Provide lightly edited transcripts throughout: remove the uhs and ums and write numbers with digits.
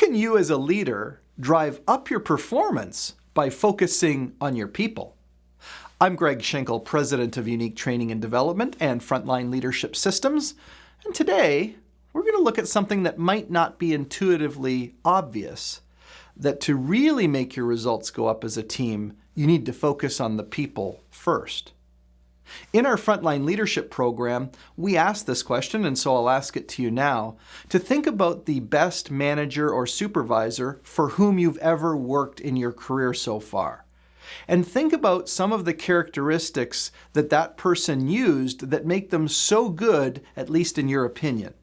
can you as a leader drive up your performance by focusing on your people? I'm Greg Schenkel, President of Unique Training and Development and Frontline Leadership Systems, and today we're going to look at something that might not be intuitively obvious, that to really make your results go up as a team, you need to focus on the people first. In our Frontline Leadership program, we ask this question, and so I'll ask it to you now, to think about the best manager or supervisor for whom you've ever worked in your career so far. And think about some of the characteristics that that person used that make them so good, at least in your opinion.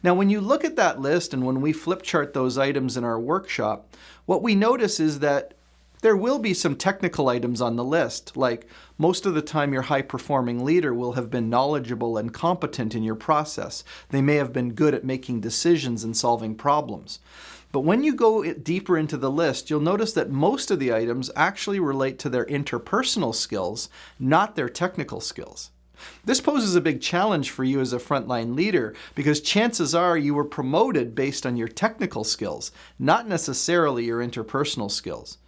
Now, when you look at that list and when we flip chart those items in our workshop, what we notice is that there will be some technical items on the list, like most of the time your high-performing leader will have been knowledgeable and competent in your process. They may have been good at making decisions and solving problems. But when you go deeper into the list, you'll notice that most of the items actually relate to their interpersonal skills, not their technical skills. This poses a big challenge for you as a frontline leader because chances are you were promoted based on your technical skills, not necessarily your interpersonal skills.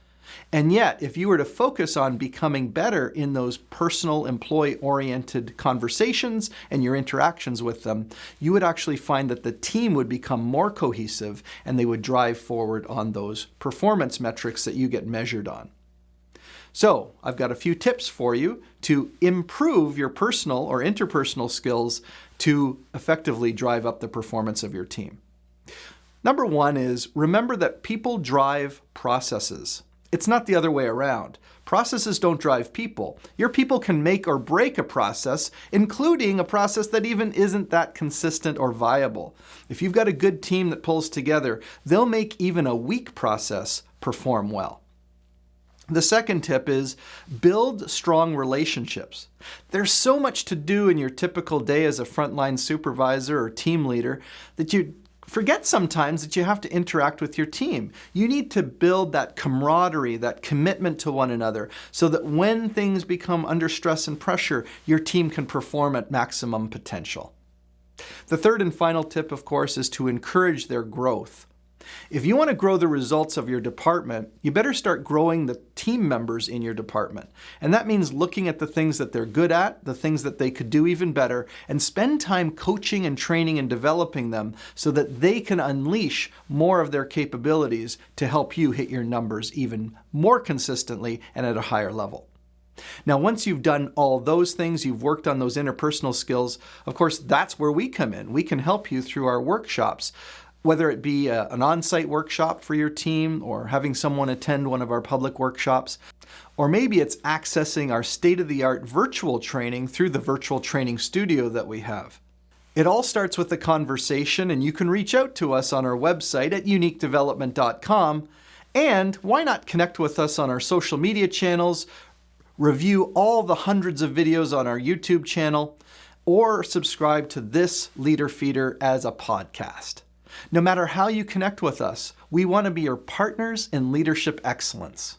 And yet, if you were to focus on becoming better in those personal, employee-oriented conversations and your interactions with them, you would actually find that the team would become more cohesive and they would drive forward on those performance metrics that you get measured on. So, I've got a few tips for you to improve your personal or interpersonal skills to effectively drive up the performance of your team. Number one is remember that people drive processes. It's not the other way around. Processes don't drive people. Your people can make or break a process, including a process that even isn't that consistent or viable. If you've got a good team that pulls together, they'll make even a weak process perform well. The second tip is build strong relationships. There's so much to do in your typical day as a frontline supervisor or team leader that you forget sometimes that you have to interact with your team. You need to build that camaraderie, that commitment to one another, so that when things become under stress and pressure, your team can perform at maximum potential. The third and final tip, of course, is to encourage their growth. If you want to grow the results of your department, you better start growing the team members in your department. And that means looking at the things that they're good at, the things that they could do even better, and spend time coaching and training and developing them so that they can unleash more of their capabilities to help you hit your numbers even more consistently and at a higher level. Now, once you've done all those things, you've worked on those interpersonal skills, of course, that's where we come in. We can help you through our workshops. Whether it be an on-site workshop for your team or having someone attend one of our public workshops, or maybe it's accessing our state-of-the-art virtual training through the virtual training studio that we have. It all starts with a conversation, and you can reach out to us on our website at uniquedevelopment.com. And why not connect with us on our social media channels, review all the hundreds of videos on our YouTube channel, or subscribe to this Leader Feeder as a podcast. No matter how you connect with us, we want to be your partners in leadership excellence.